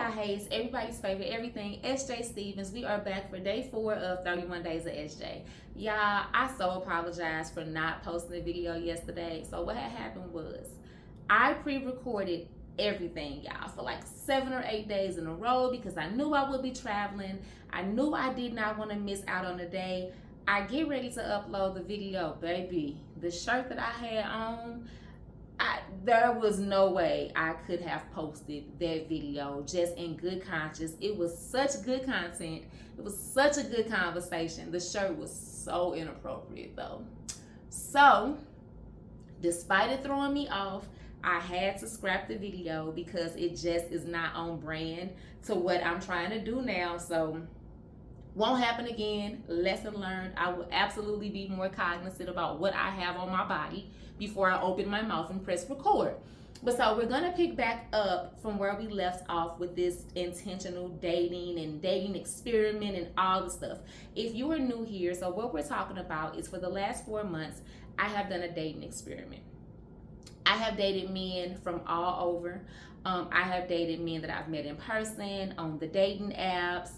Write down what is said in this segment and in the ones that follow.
y'all, hey, it's everybody's favorite everything, SJ Stevens. We are back for day 4 of 31 Days of SJ. Y'all, I so apologize for not posting a video yesterday. So what had happened was I pre-recorded everything, y'all, for like 7 or 8 days in a row because I knew I would be traveling. I knew I did not want to miss out on the day. I get ready to upload the video, baby. The shirt that I had on, there was no way I could have posted that video just in good conscience. It was such good content. It was such a good conversation. The shirt was so inappropriate though. So, despite it throwing me off, I had to scrap the video because it just is not on brand to what I'm trying to do now. So, won't happen again. Lesson learned. I will absolutely be more cognizant about what I have on my body before I open my mouth and press record. But so we're gonna pick back up from where we left off with this intentional dating and dating experiment and all the stuff. If you are new here, so what we're talking about is for the last 4 months, I have done a dating experiment. I have dated men from all over. I have dated men that I've met in person, on the dating apps,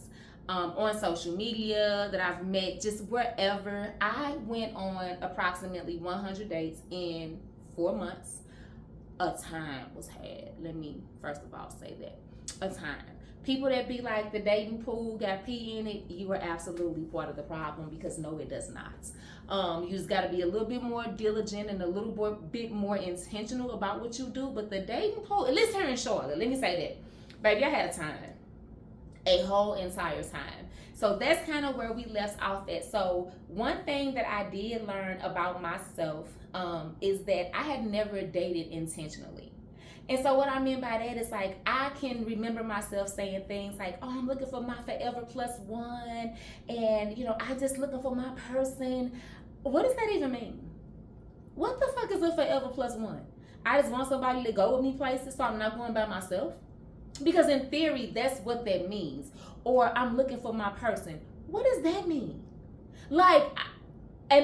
on social media, that I've met just wherever. I went on approximately 100 dates in 4 months. A time was had. Let me first of all say that. A time. People that be like, the dating pool got pee in it, you are absolutely part of the problem, because no, it does not. You just got to be a little bit more diligent and a little bit more intentional about what you do. But the dating pool, at least here in Charlotte, let me say that, baby, I had a time. A whole entire time. So that's kind of where we left off at. So one thing that I did learn about myself is that I had never dated intentionally. And so what I mean by that is, like, I can remember myself saying things like, oh, I'm looking for my forever plus one, and I'm just looking for my person. What does that even mean? What the fuck is a forever plus one? I just want somebody to go with me places, so I'm not going by myself? Because in theory, that's what that means. Or I'm looking for my person. What does that mean? Like, I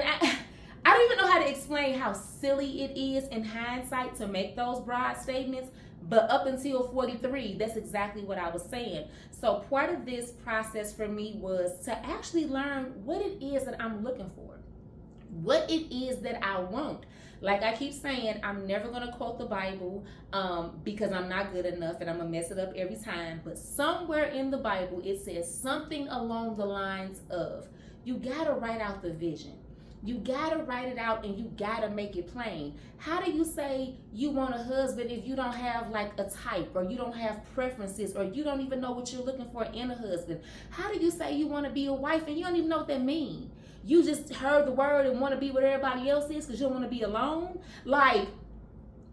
don't even know how to explain how silly it is in hindsight to make those broad statements. But up until 43, that's exactly what I was saying. So part of this process for me was to actually learn what it is that I'm looking for. What it is that I want. Like I keep saying, I'm never going to quote the Bible because I'm not good enough and I'm going to mess it up every time. But somewhere in the Bible, it says something along the lines of, you got to write out the vision. You got to write it out and you got to make it plain. How do you say you want a husband if you don't have like a type, or you don't have preferences, or you don't even know what you're looking for in a husband? How do you say you want to be a wife and you don't even know what that means? You just heard the word and want to be what everybody else is because you don't want to be alone? Like,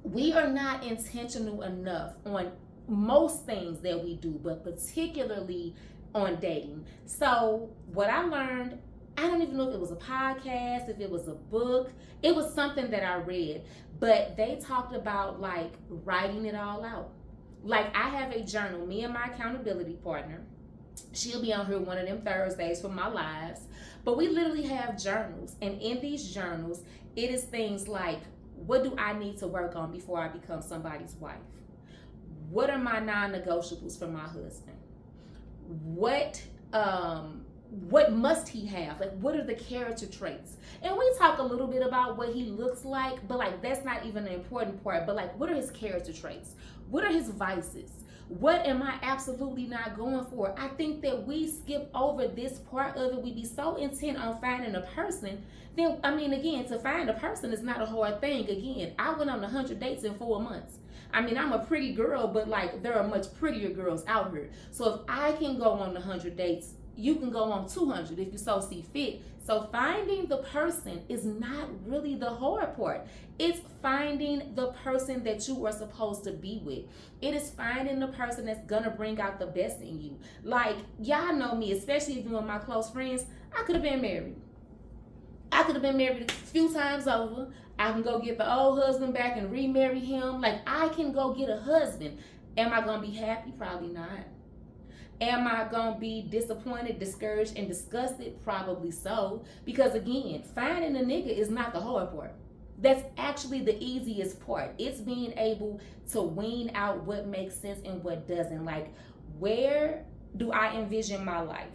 we are not intentional enough on most things that we do, but particularly on dating. So what I learned, I don't even know if it was a podcast, if it was a book, it was something that I read, but they talked about like writing it all out. Like, I have a journal, me and my accountability partner. She'll be on here one of them Thursdays for my lives. But we literally have journals. And in these journals, it is things like, what do I need to work on before I become somebody's wife? What are my non-negotiables for my husband? What must he have? Like, what are the character traits? And we talk a little bit about what he looks like, but like, that's not even the important part. But like, what are his character traits? What are his vices? What am I absolutely not going for? I think that we skip over this part of it. We be so intent on finding a person. Then, I mean, again, to find a person is not a hard thing. Again, I went on 100 dates in 4 months. I mean, I'm a pretty girl, but like, there are much prettier girls out here. So if I can go on 100 dates, you can go on 200 if you so see fit. So finding the person is not really the hard part. It's finding the person that you are supposed to be with. It is finding the person that's gonna bring out the best in you. Like, y'all know me, especially if you're my close friends, I could have been married. I could have been married a few times over. I can go get the old husband back and remarry him. Like, I can go get a husband. Am I gonna be happy? Probably not. Am I going to be disappointed, discouraged, and disgusted? Probably so. Because again, finding a nigga is not the hard part. That's actually the easiest part. It's being able to wean out what makes sense and what doesn't. Like, where do I envision my life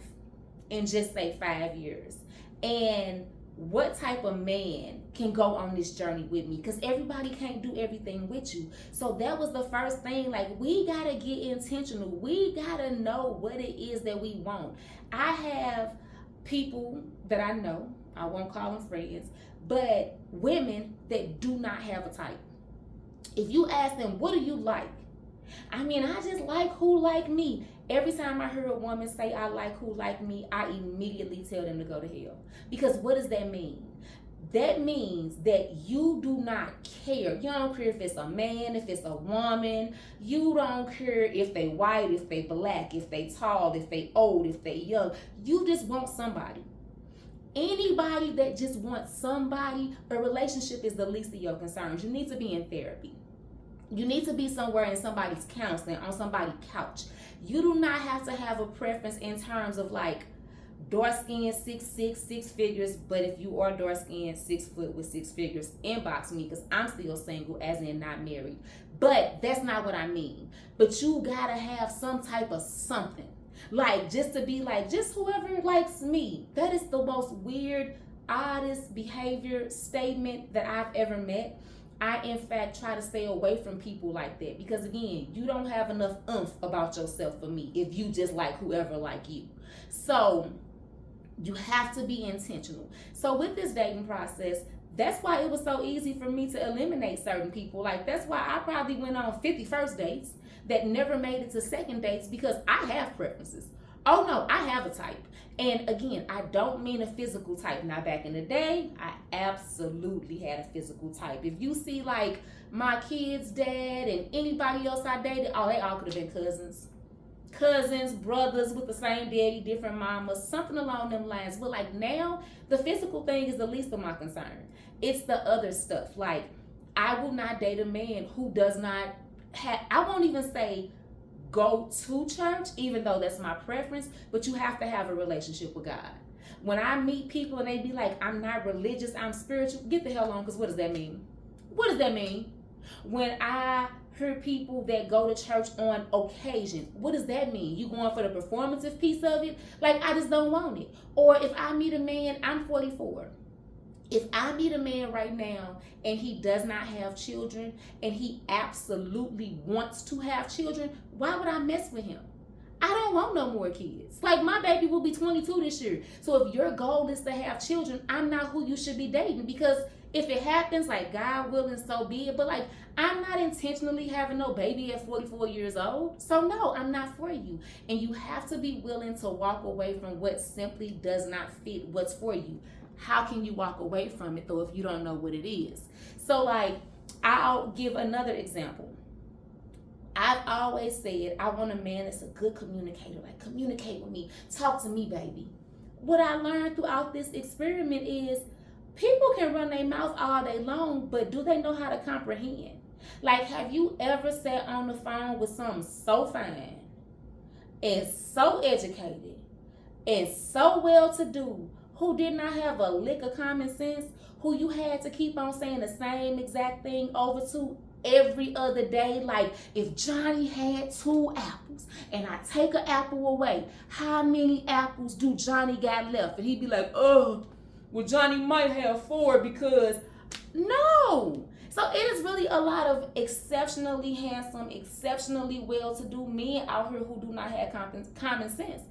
in just say 5 years? And what type of man can go on this journey with me? Because everybody can't do everything with you. So that was the first thing. Like, we gotta get intentional. We gotta know what it is that we want. I have people that I know, I won't call them friends, but women that do not have a type. If you ask them, what do you like? I mean, I just like who like me. Every time I hear a woman say I like who like me, I immediately tell them to go to hell. Because what does that mean? That means that you do not care. You don't care if it's a man, if it's a woman. You don't care if they white, if they black, if they tall, if they old, if they young. You just want somebody. Anybody that just wants somebody, a relationship is the least of your concerns. You need to be in therapy. You need to be somewhere in somebody's counseling, on somebody's couch. You do not have to have a preference in terms of like dark skin, 6'6", 6 figures. But if you are dark skin, 6 foot with 6 figures, inbox me, because I'm still single, as in not married. But that's not what I mean. But you gotta have some type of something. Like, just to be like, just whoever likes me. That is the most weird, oddest behavior statement that I've ever met. I, in fact, try to stay away from people like that. Because, again, you don't have enough oomph about yourself for me if you just like whoever like you. So, you have to be intentional. So, with this dating process, that's why it was so easy for me to eliminate certain people. Like, that's why I probably went on 50 first dates that never made it to second dates, because I have preferences. Oh no, I have a type. And again, I don't mean a physical type. Now, back in the day, I absolutely had a physical type. If you see like my kid's dad and anybody else I dated, oh, they all could have been cousins, brothers with the same daddy, different mamas, something along them lines. But like now, the physical thing is the least of my concern. It's the other stuff. Like, I will not date a man who does not have, I won't even say go to church, even though that's my preference, but you have to have a relationship with God. When I meet people and they be like, I'm not religious, I'm spiritual, get the hell on, because what does that mean? What does that mean? When I hear people that go to church on occasion, what does that mean? You going for the performative piece of it? Like, I just don't want it. Or if I meet a man, I'm 44. If I meet a man right now and he does not have children and he absolutely wants to have children, why would I mess with him? I don't want no more kids. Like, my baby will be 22 this year. So if your goal is to have children, I'm not who you should be dating, because if it happens, like, God willing, so be it. But like, I'm not intentionally having no baby at 44 years old. So no, I'm not for you. And you have to be willing to walk away from what simply does not fit what's for you. How can you walk away from it though if you don't know what it is? So like, I'll give another example. I've always said I want a man that's a good communicator. Like, communicate with me, talk to me, baby. What I learned throughout this experiment is people can run their mouth all day long, but do they know how to comprehend? Like, have you ever sat on the phone with someone so fine and so educated and so well-to-do, who did not have a lick of common sense, who you had to keep on saying the same exact thing over to every other day? Like, if Johnny had 2 apples and I take an apple away, how many apples do Johnny got left? And he'd be like, oh, well, Johnny might have 4 because, no. So it is really a lot of exceptionally handsome, exceptionally well-to-do men out here who do not have common sense.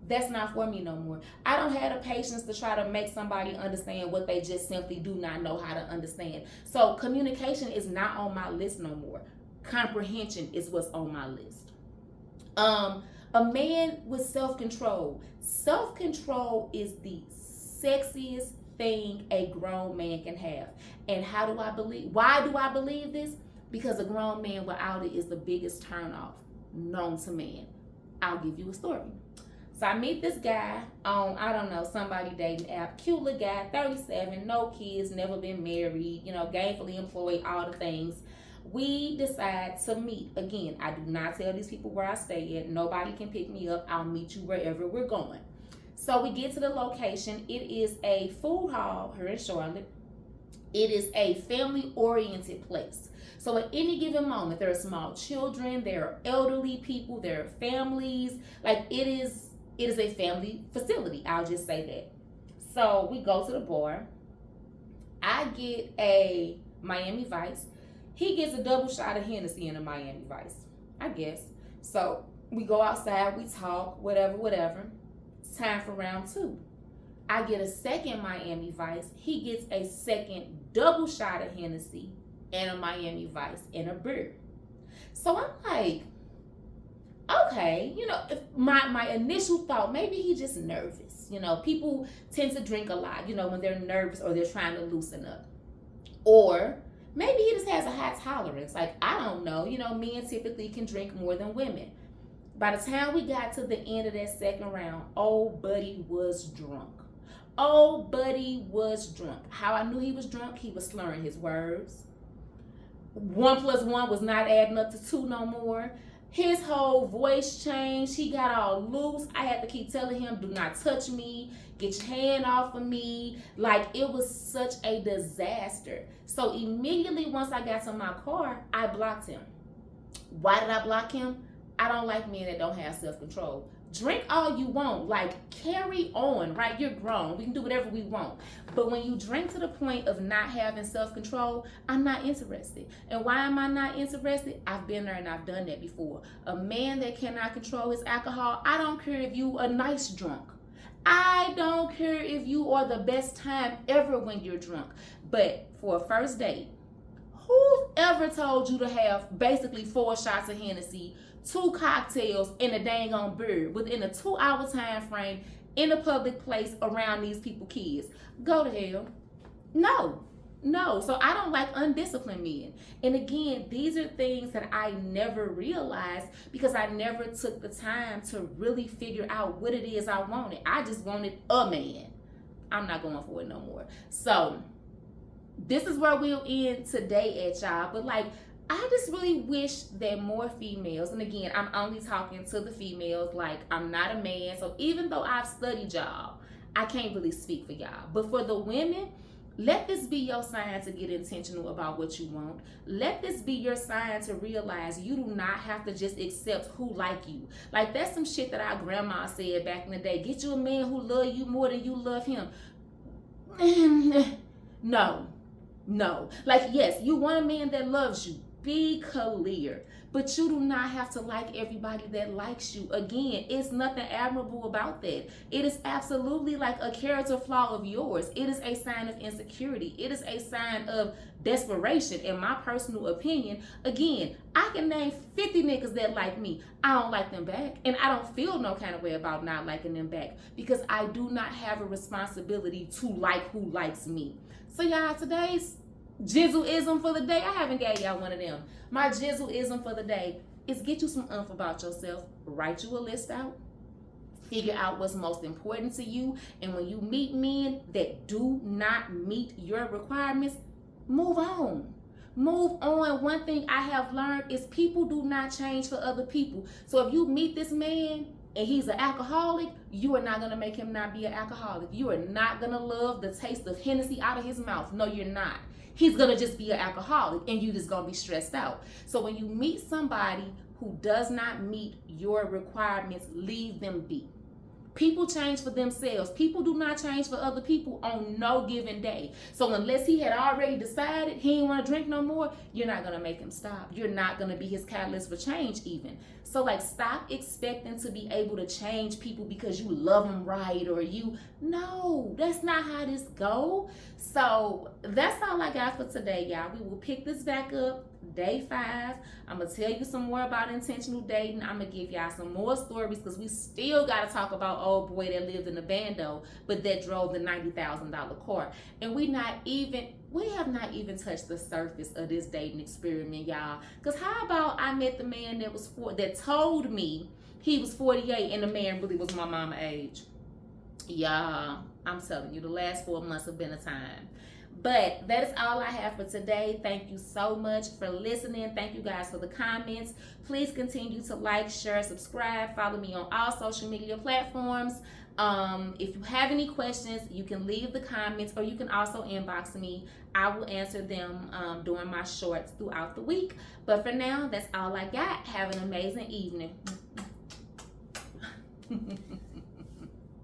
That's not for me no more. I don't have the patience to try to make somebody understand what they just simply do not know how to understand. So communication is not on my list no more. Comprehension is what's on my list. A man with self-control. Self-control is the sexiest thing a grown man can have. And why do I believe this? Because a grown man without it is the biggest turnoff known to man. I'll give you a story. So I meet this guy on, I don't know, somebody dating app. Cute little guy, 37, no kids, never been married, gainfully employed, all the things. We decide to meet. Again, I do not tell these people where I stay at. Nobody can pick me up. I'll meet you wherever we're going. So we get to the location. It is a food hall here in Charlotte. It is a family-oriented place. So at any given moment, there are small children, there are elderly people, there are families. Like it is a family facility. I'll just say that. So we go to the bar. I get a Miami Vice. He gets a double shot of Hennessy in a Miami Vice, I guess. So we go outside, we talk, whatever, whatever. It's time for round two. I get a second Miami Vice. He gets a second double shot of Hennessy and a Miami Vice and a beer. So I'm like, okay, if my initial thought, maybe he's just nervous. People tend to drink a lot, when they're nervous or they're trying to loosen up. Or maybe he just has a high tolerance. Like, I don't know. Men typically can drink more than women. By the time we got to the end of that second round, old buddy was drunk. Old buddy was drunk. How I knew he was drunk, he was slurring his words. 1 + 1 was not adding up to 2 no more. His whole voice changed. He got all loose. I had to keep telling him, do not touch me. Get your hand off of me. Like, it was such a disaster. So immediately once I got to my car, I blocked him. Why did I block him? I don't like men that don't have self-control. Drink all you want, like carry on, right? You're grown. We can do whatever we want. But when you drink to the point of not having self-control, I'm not interested. And why am I not interested? I've been there and I've done that before. A man that cannot control his alcohol, I don't care if you a nice drunk. I don't care if you are the best time ever when you're drunk. But for a first date, who ever told you to have basically 4 shots of Hennessy, 2 cocktails, and a dang on beer within a 2-hour time frame in a public place around these people kids? Go to hell. No. So I don't like undisciplined men. And again, these are things that I never realized because I never took the time to really figure out what it is I wanted. I just wanted a man. I'm not going for it no more. So this is where we'll end today at, y'all. But like, I just really wish that more females, and again, I'm only talking to the females, like I'm not a man, so even though I've studied y'all, I can't really speak for y'all. But for the women, let this be your sign to get intentional about what you want. Let this be your sign to realize you do not have to just accept who like you. Like, that's some shit that our grandma said back in the day. Get you a man who love you more than you love him. No. Like, yes, you want a man that loves you. Be clear. But you do not have to like everybody that likes you. Again, it's nothing admirable about that. It is absolutely like a character flaw of yours. It is a sign of insecurity. It is a sign of desperation, in my personal opinion. Again, I can name 50 niggas that like me. I don't like them back. And I don't feel no kind of way about not liking them back because I do not have a responsibility to like who likes me. So y'all, today's jizzle-ism for the day, I haven't gave y'all one of them. My jizzle-ism for the day is get you some oomph about yourself. Write you a list out. Figure out what's most important to you. And when you meet men that do not meet your requirements, move on. Move on. One thing I have learned is people do not change for other people. So if you meet this man and he's an alcoholic, you are not going to make him not be an alcoholic. You are not going to love the taste of Hennessy out of his mouth. No, you're not. He's going to just be an alcoholic and you just going to be stressed out. So when you meet somebody who does not meet your requirements, leave them be. People change for themselves. People do not change for other people on no given day. So unless he had already decided he didn't want to drink no more, you're not going to make him stop. You're not going to be his catalyst for change even. So like, stop expecting to be able to change people because you love them right or you, no, that's not how this go. So that's all I got for today, y'all. We will pick this back up day 5. I'm gonna tell you some more about intentional dating. I'm gonna give y'all some more stories because we still gotta talk about old boy that lived in a bando but that drove the $90,000 car. And we have not even touched the surface of this dating experiment, y'all. Because how about I met the man that told me he was 48 and the man really was my mama age? Y'all, I'm telling you, the last 4 months have been a time. But that is all I have for today. Thank you so much for listening. Thank you guys for the comments. Please continue to like, share, subscribe. Follow me on all social media platforms. If you have any questions, you can leave the comments, or you can also inbox me. I will answer them during my shorts throughout the week. But for now, that's all I got. Have an amazing evening.